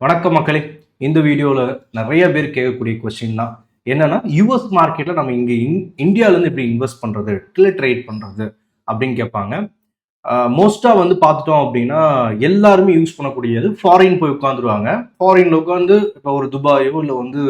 வணக்கம் மக்களே. இந்த வீடியோவில் நிறைய பேர் கேட்கக்கூடிய கொஸ்டின் தான் என்னன்னா, யூஎஸ் மார்க்கெட்டில் நம்ம இங்கே இந்தியாவிலேருந்து எப்படி இன்வெஸ்ட் பண்ணுறது, இல்லை ட்ரேட் பண்ணுறது அப்படின்னு கேட்பாங்க. மோஸ்ட்டாக வந்து பார்த்துட்டோம் அப்படின்னா எல்லாருமே யூஸ் பண்ணக்கூடியது ஃபாரின் போய் உட்காந்துருவாங்க. ஃபாரினில் உட்காந்து இப்போ ஒரு துபாயோ இல்லை வந்து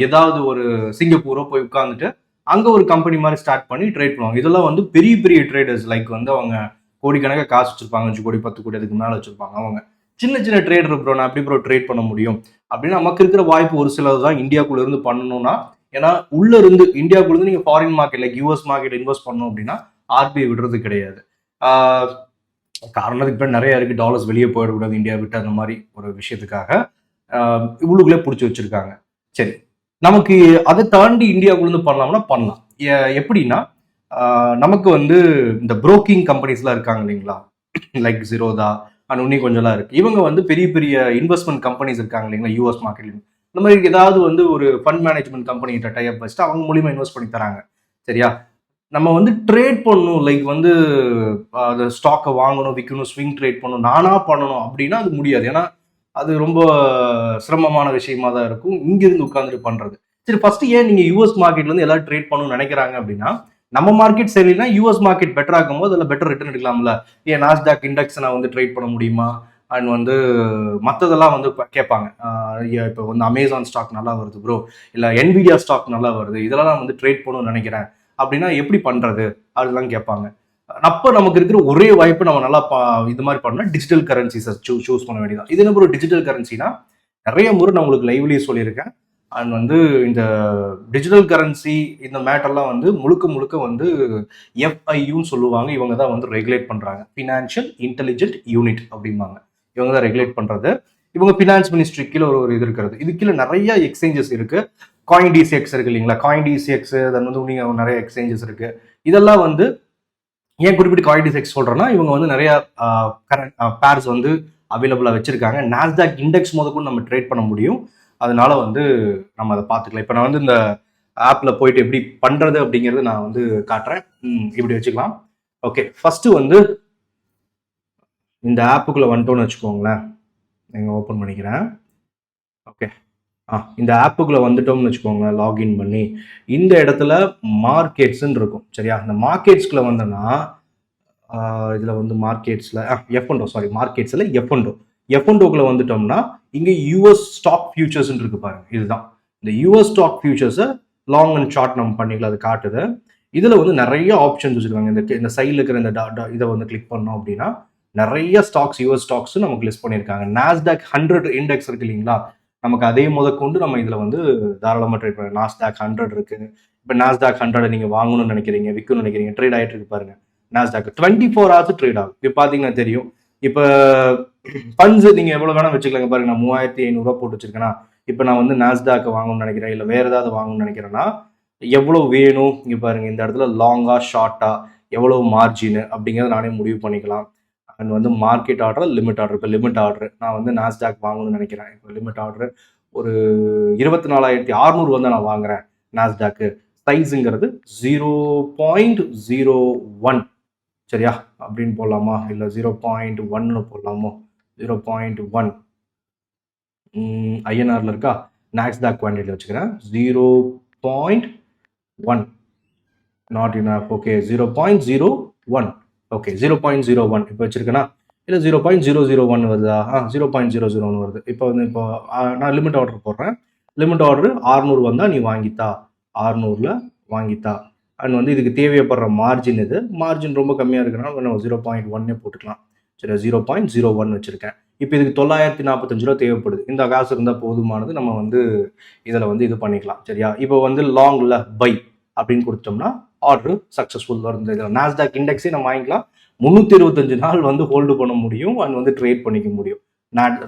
ஏதாவது ஒரு சிங்கப்பூரோ போய் உட்காந்துட்டு அங்கே ஒரு கம்பெனி மாதிரி ஸ்டார்ட் பண்ணி ட்ரேட் பண்ணுவாங்க. இதெல்லாம் வந்து பெரிய பெரிய ட்ரேடர்ஸ், லைக் வந்து அவங்க கோடிக்கணக்காக காசு வச்சுருப்பாங்க, 5 கோடி 10 கோடி அதுக்கு மேலே வச்சுருப்பாங்க. அவங்க சின்ன சின்ன ட்ரேடர் ப்ரோ, நான் எப்படி ப்ரோ ட்ரேட் பண்ண முடியும் அப்படின்னு நமக்கு இருக்கிற வாய்ப்பு ஒரு சிலது தான் இந்தியாக்குள்ள இருந்து பண்ணணும்னா. ஏன்னா உள்ள இருந்து இந்தியாக்குள்ள இருந்து நீங்க foreign market like US market invest பண்ணணும் அப்படின்னா ஆர்பிஐ விடுறது கிடையாது. காரணத்துக்கு பேர் நிறைய இருக்கு. டாலர்ஸ் வெளியே போயிடக்கூடாது இந்தியா விட்டு, அந்த மாதிரி ஒரு விஷயத்துக்காக உள்ளுக்குள்ளே பிடிச்சி வச்சிருக்காங்க. சரி, நமக்கு அதை தாண்டி இந்தியாவுக்குள்ள இருந்து பண்ணலாம்னா பண்ணலாம். எப்படின்னா நமக்கு வந்து இந்த புரோக்கிங் கம்பெனிஸ்லாம் இருக்காங்க இல்லைங்களா, லைக் ஜீரோதா அண்ட் இன்னும் கொஞ்சம்லாம் இருக்கு. இவங்க வந்து பெரிய பெரிய இன்வெஸ்ட்மெண்ட் கம்பெனிஸ் இருக்காங்க இல்லைங்களா யூஎஸ் மார்க்கெட்ல. இந்த மாதிரி ஏதாவது வந்து ஒரு ஃபண்ட் மேனேஜ்மெண்ட் கம்பெனி கிட்ட டைப் வச்சுட்டு அவங்க மூலியமா இன்வெஸ்ட் பண்ணி தராங்க. சரியா, நம்ம வந்து ட்ரேட் பண்ணணும், லைக் வந்து அந்த ஸ்டாக்கை வாங்கணும் விற்கணும் ஸ்விங் ட்ரேட் பண்ணணும் நானா பண்ணணும் அப்படின்னா அது முடியாது. ஏன்னா அது ரொம்ப சிரமமான விஷயமா தான் இருக்கும் இங்கிருந்து உட்காந்துட்டு பண்றது. சரி, ஃபர்ஸ்ட் ஏன் நீங்க யூஎஸ் மார்க்கெட்ல இருந்து எல்லாரும் ட்ரேட் பண்ணணும்னு நினைக்கிறாங்க அப்படின்னா, நம்ம மார்க்கெட் சரியில்லைனா யூஎஸ் மார்க்கெட் பெட்டர் ஆகும் போது அதில் பெட்டர் ரிட்டர்ன் எடுக்கலாம்ல. ஏன் நாஸ்டாக் இண்டெக்ஸ் நான் வந்து ட்ரேட் பண்ண முடியுமா, அண்ட் வந்து மற்றதெல்லாம் வந்து கேட்பாங்க. இப்போ வந்து அமேசான் ஸ்டாக் நல்லா வருது ப்ரோ, இல்லை என்விடியா ஸ்டாக் நல்லா வருது, இதெல்லாம் நான் வந்து ட்ரேட் பண்ணணும்னு நினைக்கிறேன் அப்படின்னா எப்படி பண்றது அதெல்லாம் கேட்பாங்க. அப்போ நமக்கு இருக்கிற ஒரே வாய்ப்பு நம்ம நல்லா இது மாதிரி பண்ணா டிஜிட்டல் கரன்சிஸை சூஸ் பண்ண வேண்டியதான். இது என்ன ஒரு டிஜிட்டல் கரன்சினா, நிறைய முறை நான் உங்களுக்கு லைவ்லேயே சொல்லியிருக்கேன். அண்ட் வந்து இந்த டிஜிட்டல் கரன்சி இந்த மேட்டர்லாம் வந்து முழுக்க முழுக்க வந்து எஃப்ஐயூன்னு சொல்லுவாங்க. இவங்க தான் வந்து ரெகுலேட் பண்ணுறாங்க, ஃபினான்ஷியல் இன்டெலிஜென்ட் யூனிட் அப்படிம்பாங்க. இவங்க தான் ரெகுலேட் பண்ணுறது. இவங்க ஃபினான்ஸ் மினிஸ்ட்ரி கீழே ஒரு இது இருக்கிறது. இது கீழே நிறைய எக்ஸ்சேஞ்சஸ் இருக்கு. காயின் டிசிஎக்ஸ் இருக்கு இல்லைங்களா, காயின் டிசிஎக்ஸ் அது வந்து நீங்கள் நிறைய எக்ஸ்சேஞ்சஸ் இருக்கு. இதெல்லாம் வந்து ஏன் குறிப்பிட்டு காயின் டிசிஎக்ஸ் சொல்றேன்னா, இவங்க வந்து நிறைய கரண்ட் பேர்ஸ் வந்து அவைலபிளாக வச்சிருக்காங்க. நாஸ்டாக் இண்டெக்ஸ் முதற்கொண்டு நம்ம ட்ரேட் பண்ண முடியும். அதனால வந்து நம்ம அதை பார்த்துக்கலாம். இப்போ நான் வந்து இந்த ஆப்பில் போயிட்டு எப்படி பண்ணுறது அப்படிங்கிறது நான் வந்து காட்டுறேன். இப்படி வச்சுக்கலாம். ஓகே, ஃபஸ்ட்டு வந்து இந்த ஆப்புக்குள்ளே வந்துட்டோன்னு வச்சுக்கோங்களேன். நீங்கள் ஓப்பன் பண்ணிக்கிறேன். ஓகே, இந்த ஆப்புக்குள்ளே வந்துட்டோம்னு வச்சுக்கோங்களேன். லாகின் பண்ணி இந்த இடத்துல மார்க்கெட்ஸ்ன்னு இருக்கும். சரியா, இந்த மார்க்கெட்ஸ்குள்ளே வந்தோன்னா இதில் வந்து மார்க்கெட்ஸில் எஃப்என்டோ, சாரி மார்க்கெட்ஸில் எஃப்என்டோக்குள்ளே வந்துட்டோம்னா இங்கே யூஎஸ் ஸ்டாக் ஃபியூச்சர்ஸ் இருக்கு பாருங்க. இதுதான் இந்த யூஎஸ் ஸ்டாக் ஃபியூச்சர்ஸை லாங் அண்ட் ஷார்ட் நம்ம பண்ணிக்கலாம். அது காட்டுது. இதில் வந்து நிறைய ஆப்ஷன்ஸ் வச்சுருக்காங்க. இந்த சைடில் இருக்கிற இந்த இதை வந்து கிளிக் பண்ணோம் அப்படின்னா நிறைய ஸ்டாக்ஸ் யூஎஸ் ஸ்டாக்ஸ் நமக்கு லிஸ்ட் பண்ணியிருக்காங்க. நாஸ்டாக் 100 இண்டெக்ஸ் இருக்கு இல்லைங்களா, நமக்கு அதே முதற்கொண்டு நம்ம இதில் வந்து தாராளமாக ட்ரேட் பண்ணலாம். நாஸ்டாக் 100 இருக்கு. இப்போ நாஸ்டாக் 100 நீங்கள் வாங்கணும்னு நினைக்கிறீங்க, விற்கணும்னு நினைக்கிறீங்க, ட்ரேட் ஆகிட்டு இருக்கு பாருங்க. நாஸ்டாக் 24 hours ட்ரேட் ஆகும். இப்போ பார்த்தீங்கன்னா தெரியும். இப்போ ஃபண்ட்ஸ் நீங்கள் எவ்வளோ வேணால் வச்சுக்கலாங்க பாருங்க. நான் 3500 போட்டு வச்சிருக்கேன்னா, இப்போ நான் வந்து நாஸ்டாக் வாங்கணும்னு நினைக்கிறேன், இல்லை வேறு ஏதாவது வாங்கணும்னு நினைக்கிறேன்னா எவ்வளோ வேணும் இங்கே பாருங்க. இந்த இடத்துல லாங்கா ஷார்ட்டா எவ்வளோ மார்ஜின் அப்படிங்கிறத நானே முடிவு பண்ணிக்கலாம். அண்ட் வந்து மார்க்கெட் ஆர்டர், லிமிட் ஆர்டர். இப்போ லிமிட் ஆர்டர் நான் வந்து நாஸ்டாக் வாங்கணும்னு நினைக்கிறேன். இப்போ லிமிட் ஆர்டர் ஒரு 24,600 வந்து நான் வாங்குறேன் நாஸ்டாக்கு. சைஸுங்கிறது 0.01 சரியா அப்படின்னு போடலாமா, இல்லை 0.1 போடலாமோ, 0.1 ஐஎன்ஆர்ல இருக்கா, நாஸ்டாக் குவான்டிட்டி வச்சுக்கிறேன். 0.1 நாட் இனஃப். ஓகே, 0.01. ஓகே, 0.01 இப்போ வச்சிருக்கேன்னா, இல்லை 0.001 வருதா, 0.001 வருது. இப்போ வந்து இப்போ நான் லிமிட் ஆர்டர் போடுறேன். லிமிட் ஆர்டர் 600 வந்தால் நீ வாங்கித்தா, 600ல் வாங்கித்தா. அண்ட் வந்து இதுக்கு தேவைப்படுற மார்ஜின், இது மார்ஜின் ரொம்ப கம்மியாக இருக்குன்னா 0.1 போட்டுக்கலாம். சரி, 0.01 வச்சுருக்கேன். இப்போ இதுக்கு 945 ரூபா தேவைப்படுது. இந்த காசு இருந்தால் போதுமானது. நம்ம வந்து இதில் வந்து இது பண்ணிக்கலாம். சரியா, இப்போ வந்து லாங்கில் பை அப்படின்னு கொடுத்தோம்னா ஆர்டர் சக்ஸஸ்ஃபுல் வருது. இதில் நாஸ்டாக் இண்டெக்ஸே நம்ம வாங்கிக்கலாம். 325 நாள் வந்து ஹோல்டு பண்ண முடியும் அண்ட் வந்து ட்ரேட் பண்ணிக்க முடியும்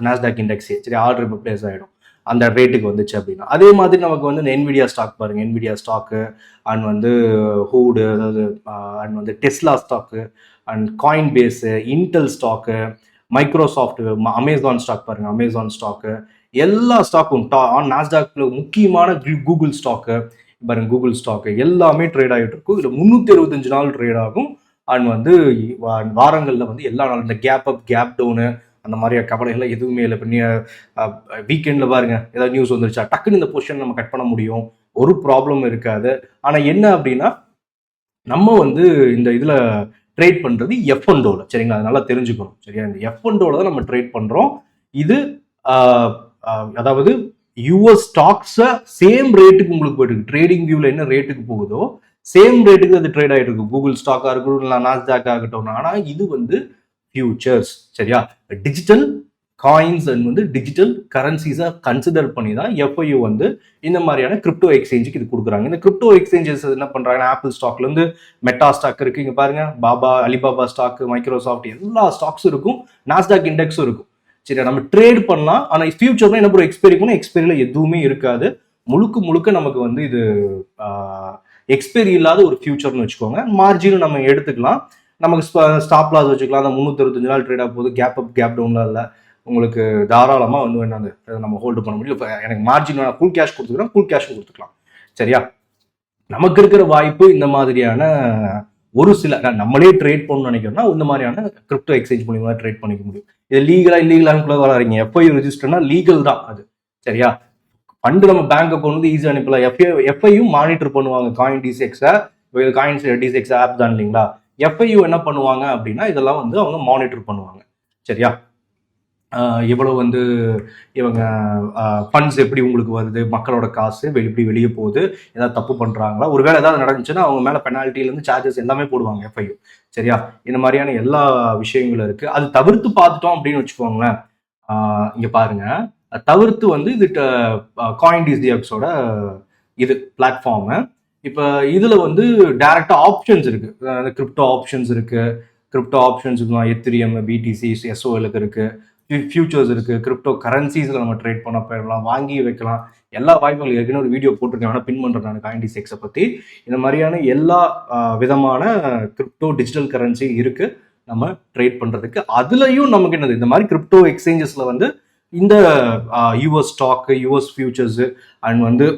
நாஸ்டாக் இண்டெக்ஸே. சரி, ஆர்டர் இப்போ பிளேஸ் ஆகிடும் அந்த ரேட்டுக்கு வந்துச்சு அப்படின்னா. அதே மாதிரி நமக்கு வந்து என்விடியா ஸ்டாக் பாருங்க, என்விடியா ஸ்டாக்கு அண்ட் வந்து ஹூடு, அதாவது அண்ட் வந்து Tesla stock and Coinbase, Intel stock, Microsoft, Amazon stock பாருங்க, அமேசான் ஸ்டாக்கு, எல்லா ஸ்டாக்கும் நாஸ்டாக்ல முக்கியமான கூகுள் ஸ்டாக்கு பாருங்க, கூகுள் ஸ்டாக்கு எல்லாமே ட்ரேட் ஆகிட்டு இருக்கும். இதில் 365 நாள் ட்ரேட் ஆகும். அண்ட் வந்து வாரங்களில் வந்து எல்லா நாளும் இந்த கேப் அப் கேப் டவுனு அந்த மாதிரி கவலைகள் எதுவுமே இல்லை. இப்போ வீக்கெண்டில் பாருங்க ஏதாவது நியூஸ் வந்துருச்சா டக்குன்னு இந்த பொசிஷன் நம்ம கட் பண்ண முடியும், ஒரு ப்ராப்ளம் இருக்காது. ஆனால் என்ன அப்படின்னா நம்ம வந்து இந்த இதில் ட்ரேட் பண்ணுறது F1 சரிங்களா, அது நல்லா தெரிஞ்சுக்கணும் சரியா. இந்த F1 தான் நம்ம ட்ரேட் பண்ணுறோம். இது அதாவது யூஎஸ் ஸ்டாக்ஸை சேம் ரேட்டுக்கு உங்களுக்கு போயிட்டு இருக்கு. ட்ரேடிங் வியூவில் என்ன ரேட்டுக்கு போகுதோ சேம் ரேட்டுக்கு அது ட்ரேட் ஆகிட்டு இருக்கு. கூகுள் ஸ்டாக்காக இருக்கட்டும் இல்லை நாஸ்டாக் ஆகட்டும். ஆனால் இது வந்து ஃபியூச்சர்ஸ் சரியா. டிஜிட்டல் காயின்ஸ் அண்ட் வந்து டிஜிட்டல் கரன்சிஸை கன்சிடர் பண்ணி தான் எஃப்ஐயூ வந்து இந்த மாதிரியான கிரிப்டோ எக்ஸ்சேஞ்சுக்கு இது கொடுக்குறாங்க. இந்த கிரிப்டோ எக்ஸ்சேஞ்சஸ் என்ன பண்ணுறாங்கன்னா ஆப்பிள் ஸ்டாக்லேருந்து மெட்டா ஸ்டாக் இருக்குது, இங்கே பாருங்க அலிபாபா ஸ்டாக், மைக்ரோசாஃப்ட் எல்லா ஸ்டாக்ஸும் இருக்கும், நாஸ்டாக் இண்டெக்ஸும் இருக்கும் சரியா. நம்ம ட்ரேட் பண்ணலாம். ஆனால் ஃபியூச்சர்ல என்ன ஒரு எக்ஸ்பைரி பண்ணால் எக்ஸ்பைரியில் எதுவுமே இருக்காது. முழுக்க நமக்கு வந்து இது எக்ஸ்பைரி இல்லாத ஒரு ஃபியூச்சர்னு வச்சுக்கோங்க. மார்ஜினும் நம்ம எடுத்துக்கலாம், நமக்கு ஸ்டாப் லாஸ் வச்சுக்கலாம். அந்த 365 நாள் ட்ரேட் ஆக போகுது, கேப் அப் கேப் டவுன்லாம் இல்லை, உங்களுக்கு தாராளமாக வந்து என்னது நம்ம ஹோல்டு பண்ண முடியும். இப்போ எனக்கு மார்ஜின் வேணா ஃபுல் கேஷ் கொடுத்துக்கலாம், ஃபுல் கேஷும் கொடுத்துக்கலாம் சரியா. நமக்கு இருக்கிற வாய்ப்பு இந்த மாதிரியான ஒரு சில நம்மளே ட்ரேட் பண்ணணும்னு நினைக்கிறோம்னா இந்த மாதிரியான கிரிப்டோ எக்ஸ்சேஞ்ச் மூலியமா ட்ரேட் பண்ணிக்க முடியும். இது லீகலா இல்லீகலான்னு வராதிங்க. எஃப்ஐ ரெஜிஸ்டர்னா லீகல் தான் அது சரியா. ஃபண்டு நம்ம பேங்க் அக்கௌண்ட் வந்து ஈஸியாக அனுப்பலாம். எஃப்ஐயும் மானிட்டர் பண்ணுவாங்க. காயின் டிசெக்ஸை காயின் டிசெக்ஸ் ஆப் தான் இல்லைங்களா. எஃப்ஐயூ என்ன பண்ணுவாங்க அப்படின்னா இதெல்லாம் வந்து அவங்க மானிட்டர் பண்ணுவாங்க சரியா. எவ்வளவு வந்து இவங்க ஃபண்ட்ஸ் எப்படி உங்களுக்கு வருது, மக்களோட காசு எப்படி வெளியே போகுது, ஏதாவது தப்பு பண்ணுறாங்களா, ஒருவேளை ஏதாவது நடந்துச்சுன்னா அவங்க மேலே பெனால்ட்டிலேருந்து சார்ஜஸ் எல்லாமே போடுவாங்க எஃப்ஐயூ சரியா. இந்த மாதிரியான எல்லா விஷயங்களும் இருக்குது. அது தவிர்த்து பார்த்துட்டோம் அப்படின்னு வச்சுக்கோங்களேன். இங்கே பாருங்க, தவிர்த்து வந்து இது காயின் டிசெக்ஸோட இது பிளாட்ஃபார்மு. இப்போ இதில் வந்து டைரக்டாக ஆப்ஷன்ஸ் இருக்குது, கிரிப்டோ ஆப்ஷன்ஸ் இருக்குது. கிரிப்டோ ஆப்ஷன்ஸ் எத்திரியம், பிடிசி, எஸ்ஓஎலுக்கு இருக்குது, ஃபியூச்சர்ஸ் இருக்குது, கிரிப்டோ கரன்சிஸில் நம்ம ட்ரேட் பண்ண போயிடலாம், வாங்கி வைக்கலாம். எல்லா வாய்ப்புகளும் ஏற்கனவே ஒரு வீடியோ போட்டிருக்கேன், ஆனால் பின் பண்ணுறேன் நான் காயின் டிசெக்ஸை பற்றி. இந்த மாதிரியான எல்லா விதமான கிரிப்டோ டிஜிட்டல் கரன்சி இருக்குது நம்ம ட்ரேட் பண்ணுறதுக்கு. அதுலேயும் நமக்கு என்னது இந்த மாதிரி கிரிப்டோ எக்ஸ்சேஞ்சஸில் வந்து இந்த US stock, US futures and வந்து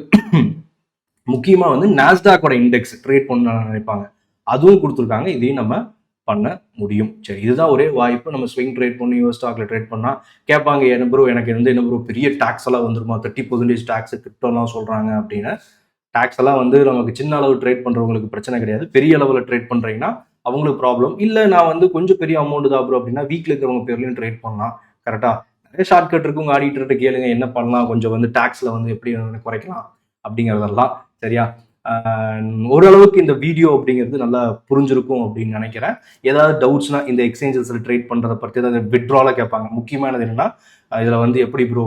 முக்கியமாக வந்து நாஸ்டாக்கோட இண்டெக்ஸ் ட்ரேட் பண்ண நினைப்பாங்க, அதுவும் கொடுத்துருக்காங்க. இதையும் நம்ம பண்ண முடியும் சரி. இதுதான் ஒரே வாய்ப்பு. நம்ம ஸ்விங் ட்ரேட் பண்ணி யூஎஸ் ஸ்டாக்ல ட்ரேட் பண்ணால் கேட்பாங்க, என்ன ப்ரோ எனக்கு என்ன ப்ரோ பெரிய டேக்ஸ் எல்லாம் வந்துருமா, 30% டேக்ஸ் கிரிப்டோலாம் சொல்கிறாங்க அப்படின்னு. டேக்ஸ் எல்லாம் வந்து நமக்கு சின்ன அளவு ட்ரேட் பண்ணுறவங்களுக்கு பிரச்சனை கிடையாது. பெரிய அளவில் ட்ரேட் பண்ணுறீங்கன்னா அவங்களுக்கு ப்ராப்ளம் இல்லை. நான் வந்து கொஞ்சம் பெரிய அமௌண்ட் தான் ப்ரோ அப்படின்னா வீட்டில் இருக்கிறவங்க பேர்லையும் ட்ரேட் பண்ணலாம் கரெக்டாக. நிறைய ஷார்ட்கட் இருக்கும், ஆடிட்டர்கிட்ட கேளுங்க என்ன பண்ணலாம், கொஞ்சம் வந்து டேக்ஸில் வந்து எப்படி குறைக்கலாம் அப்படிங்கிறதெல்லாம் சரியா. ஓரளவுக்கு இந்த வீடியோ அப்படிங்கிறது நல்லா புரிஞ்சிருக்கும் அப்படின்னு நினைக்கிறேன். ஏதாவது டவுட்ஸ்னா இந்த எக்ஸ்சேஞ்சஸில் ட்ரேட் பண்ணுறதை பற்றி ஏதாவது விட்ரால கேட்பாங்க. முக்கியமானது என்னன்னா இதில் வந்து எப்படி ப்ரோ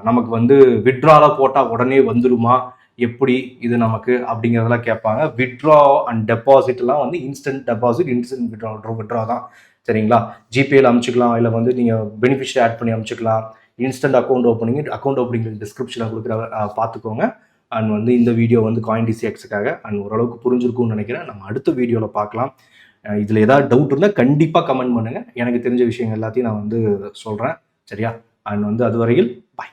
நமக்கு வந்து விட்ரால போட்டால் உடனே வந்துடுமா, எப்படி இது நமக்கு அப்படிங்கிறதெல்லாம் கேட்பாங்க. விட்ரா அண்ட் டெபாசிட்லாம் வந்து இன்ஸ்டன்ட் டெபாசிட், இன்ஸ்டன்ட் விட்ரா தான் சரிங்களா. ஜிபேயில் அனுப்பிச்சிக்கலாம், இல்லை வந்து நீங்கள் பெனிஃபிஷரி ஆட் பண்ணி அனுப்பிச்சிக்கலாம். இன்ஸ்டன்ட் அக்கௌண்ட் ஓப்பனிங் டிஸ்கிரிப்ஷனில் கொடுக்குற பார்த்துக்கோங்க. அண்ட் வந்து இந்த வீடியோ வந்து காயின் டிசெக்ஸுக்காக அண்ட் ஓரளவுக்கு புரிஞ்சிருக்கும்னு நினைக்கிறேன். நம்ம அடுத்த வீடியோவில் பார்க்கலாம். இதில் ஏதாவது டவுட் இருந்தால் கண்டிப்பாக கமெண்ட் பண்ணுங்கள். எனக்கு தெரிஞ்ச விஷயங்கள் எல்லாத்தையும் நான் வந்து சொல்கிறேன் சரியா. அண்ட் வந்து அதுவரையில் பாய்.